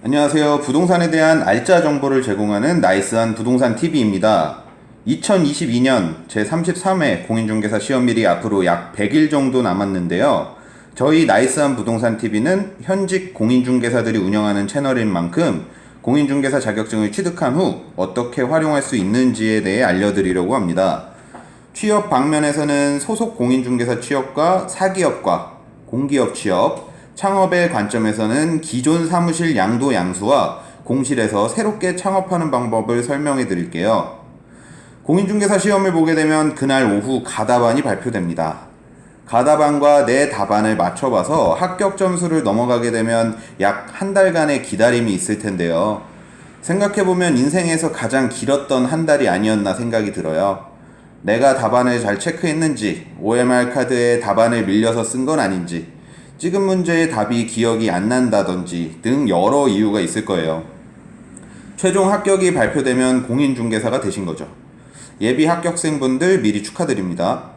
안녕하세요. 부동산에 대한 알짜 정보를 제공하는 나이스한 부동산 TV입니다. 2022년 제33회 공인중개사 시험일이 앞으로 약 100일 정도 남았는데요. 저희 나이스한 부동산 TV는 현직 공인중개사들이 운영하는 채널인 만큼 공인중개사 자격증을 취득한 후 어떻게 활용할 수 있는지에 대해 알려드리려고 합니다. 취업 방면에서는 소속 공인중개사 취업과 사기업과 공기업 취업, 창업의 관점에서는 기존 사무실 양도 양수와 공실에서 새롭게 창업하는 방법을 설명해 드릴게요. 공인중개사 시험을 보게 되면 그날 오후 가답안이 발표됩니다. 가답안과 내 답안을 맞춰봐서 합격 점수를 넘어가게 되면 약 한 달간의 기다림이 있을 텐데요. 생각해보면 인생에서 가장 길었던 한 달이 아니었나 생각이 들어요. 내가 답안을 잘 체크했는지, OMR 카드에 답안을 밀려서 쓴 건 아닌지, 찍은 문제의 답이 기억이 안 난다든지 등 여러 이유가 있을 거예요. 최종 합격이 발표되면 공인중개사가 되신 거죠. 예비 합격생분들 미리 축하드립니다.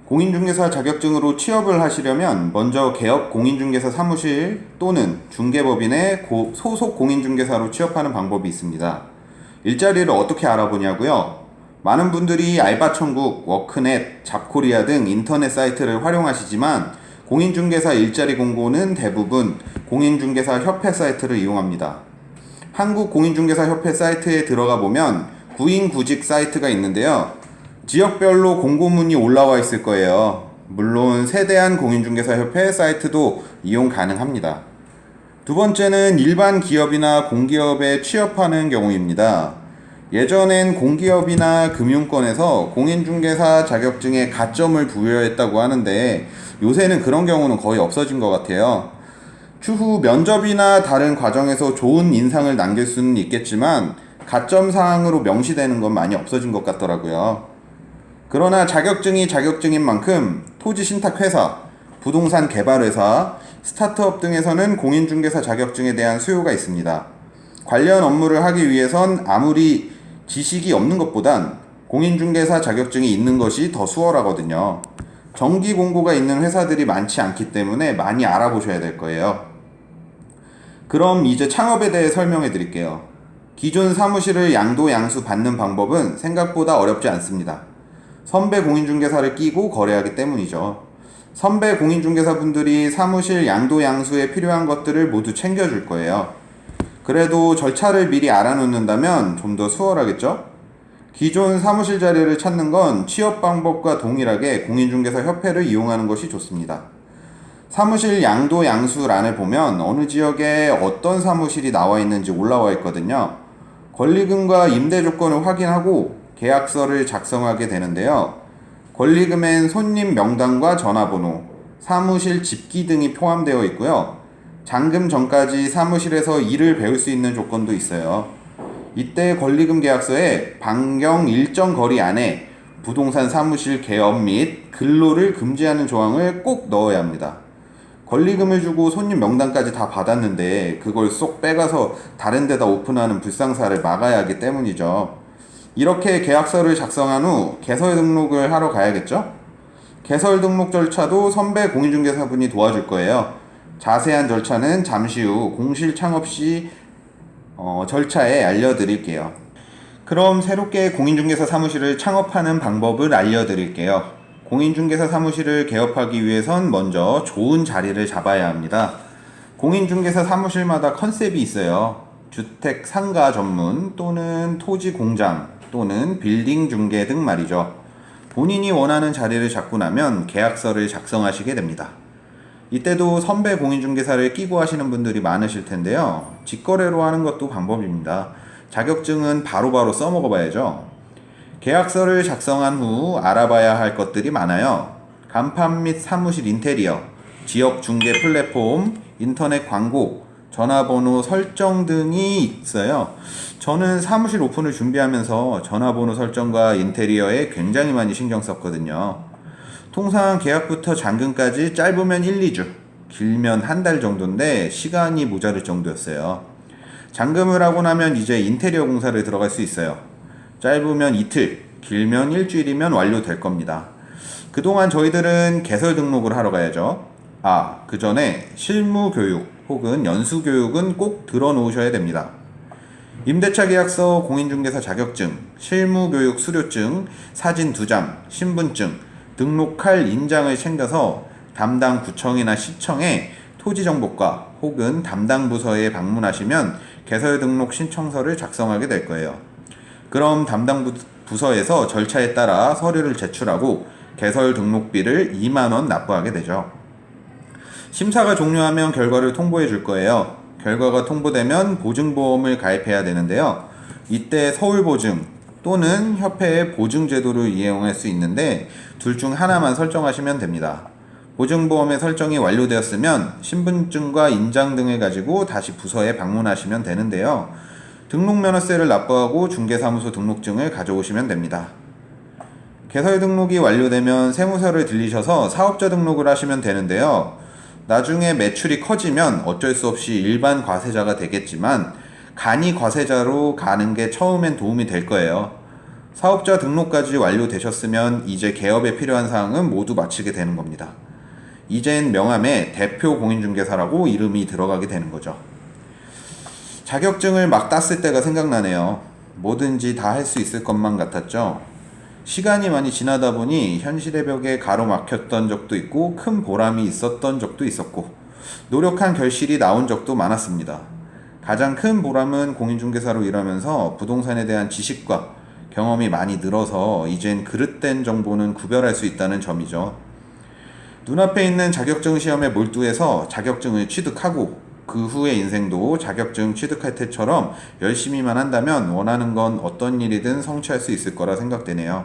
공인중개사 자격증으로 취업을 하시려면 먼저 개업 공인중개사 사무실 또는 중개법인의 소속 공인중개사로 취업하는 방법이 있습니다. 일자리를 어떻게 알아보냐고요? 많은 분들이 알바천국, 워크넷, 잡코리아 등 인터넷 사이트를 활용하시지만 공인중개사 일자리 공고는 대부분 공인중개사 협회 사이트를 이용합니다. 한국공인중개사협회 사이트에 들어가 보면 구인구직 사이트가 있는데요. 지역별로 공고문이 올라와 있을 거예요. 물론 세대한 공인중개사협회 사이트도 이용 가능합니다. 두 번째는 일반 기업이나 공기업에 취업하는 경우입니다. 예전엔 공기업이나 금융권에서 공인중개사 자격증에 가점을 부여했다고 하는데 요새는 그런 경우는 거의 없어진 것 같아요. 추후 면접이나 다른 과정에서 좋은 인상을 남길 수는 있겠지만 가점 사항으로 명시되는 건 많이 없어진 것 같더라고요. 그러나 자격증이 자격증인 만큼 토지 신탁회사, 부동산 개발회사, 스타트업 등에서는 공인중개사 자격증에 대한 수요가 있습니다. 관련 업무를 하기 위해선 아무리 지식이 없는 것보단 공인중개사 자격증이 있는 것이 더 수월하거든요. 정기 공고가 있는 회사들이 많지 않기 때문에 많이 알아보셔야 될 거예요. 그럼 이제 창업에 대해 설명해 드릴게요. 기존 사무실을 양도 양수 받는 방법은 생각보다 어렵지 않습니다. 선배 공인중개사를 끼고 거래하기 때문이죠. 선배 공인중개사분들이 사무실 양도 양수에 필요한 것들을 모두 챙겨줄 거예요. 그래도 절차를 미리 알아놓는다면 좀 더 수월하겠죠? 기존 사무실 자리를 찾는 건 취업 방법과 동일하게 공인중개사 협회를 이용하는 것이 좋습니다. 사무실 양도 양수란을 보면 어느 지역에 어떤 사무실이 나와 있는지 올라와 있거든요. 권리금과 임대 조건을 확인하고 계약서를 작성하게 되는데요. 권리금엔 손님 명단과 전화번호, 사무실 집기 등이 포함되어 있고요. 잔금 전까지 사무실에서 일을 배울 수 있는 조건도 있어요. 이때 권리금 계약서에 반경 일정 거리 안에 부동산 사무실 개업 및 근로를 금지하는 조항을 꼭 넣어야 합니다. 권리금을 주고 손님 명단까지 다 받았는데 그걸 쏙 빼가서 다른 데다 오픈하는 불상사를 막아야 하기 때문이죠. 이렇게 계약서를 작성한 후 개설 등록을 하러 가야겠죠? 개설 등록 절차도 선배 공인중개사분이 도와줄 거예요. 자세한 절차는 잠시 후 공실 창업 시 절차에 알려드릴게요. 그럼 새롭게 공인중개사 사무실을 창업하는 방법을 알려드릴게요. 공인중개사 사무실을 개업하기 위해선 먼저 좋은 자리를 잡아야 합니다. 공인중개사 사무실마다 컨셉이 있어요. 주택 상가 전문 또는 토지 공장 또는 빌딩 중개 등 말이죠. 본인이 원하는 자리를 잡고 나면 계약서를 작성하시게 됩니다. 이때도 선배 공인중개사를 끼고 하시는 분들이 많으실 텐데요. 직거래로 하는 것도 방법입니다. 자격증은 바로바로 써먹어 봐야죠. 계약서를 작성한 후 알아봐야 할 것들이 많아요. 간판 및 사무실 인테리어, 지역 중개 플랫폼, 인터넷 광고, 전화번호 설정 등이 있어요. 저는 사무실 오픈을 준비하면서 전화번호 설정과 인테리어에 굉장히 많이 신경 썼거든요. 통상 계약부터 잔금까지 짧으면 1, 2주, 길면 한 달 정도인데 시간이 모자랄 정도였어요. 잔금을 하고 나면 이제 인테리어 공사를 들어갈 수 있어요. 짧으면 이틀, 길면 일주일이면 완료될 겁니다. 그동안 저희들은 개설 등록을 하러 가야죠. 그 전에 실무 교육 혹은 연수교육은 꼭 들어놓으셔야 됩니다. 임대차 계약서, 공인중개사 자격증, 실무교육 수료증, 사진 2장, 신분증, 등록할 인장을 챙겨서 담당 구청이나 시청에 토지정보과 혹은 담당 부서에 방문하시면 개설 등록 신청서를 작성하게 될 거예요. 그럼 담당 부서에서 절차에 따라 서류를 제출하고 개설 등록비를 2만 원 납부하게 되죠. 심사가 종료하면 결과를 통보해 줄 거예요. 결과가 통보되면 보증보험을 가입해야 되는데요. 이때 서울보증 또는 협회의 보증제도를 이용할 수 있는데 둘 중 하나만 설정하시면 됩니다. 보증보험의 설정이 완료되었으면 신분증과 인장 등을 가지고 다시 부서에 방문하시면 되는데요. 등록면허세를 납부하고 중개사무소 등록증을 가져오시면 됩니다. 개설 등록이 완료되면 세무서를 들리셔서 사업자 등록을 하시면 되는데요. 나중에 매출이 커지면 어쩔 수 없이 일반 과세자가 되겠지만 간이 과세자로 가는 게 처음엔 도움이 될 거예요. 사업자 등록까지 완료되셨으면 이제 개업에 필요한 사항은 모두 마치게 되는 겁니다. 이젠 명함에 대표 공인중개사라고 이름이 들어가게 되는 거죠. 자격증을 막 땄을 때가 생각나네요. 뭐든지 다 할 수 있을 것만 같았죠. 시간이 많이 지나다 보니 현실의 벽에 가로막혔던 적도 있고 큰 보람이 있었던 적도 있었고 노력한 결실이 나온 적도 많았습니다. 가장 큰 보람은 공인중개사로 일하면서 부동산에 대한 지식과 경험이 많이 늘어서 이젠 그릇된 정보는 구별할 수 있다는 점이죠. 눈앞에 있는 자격증 시험에 몰두해서 자격증을 취득하고 그 후의 인생도 자격증 취득할 때처럼 열심히만 한다면 원하는 건 어떤 일이든 성취할 수 있을 거라 생각되네요.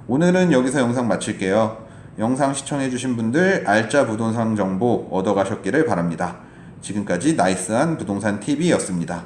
오늘은 여기서 영상 마칠게요. 영상 시청해주신 분들 알짜 부동산 정보 얻어가셨기를 바랍니다. 지금까지 나이스한 부동산 TV였습니다.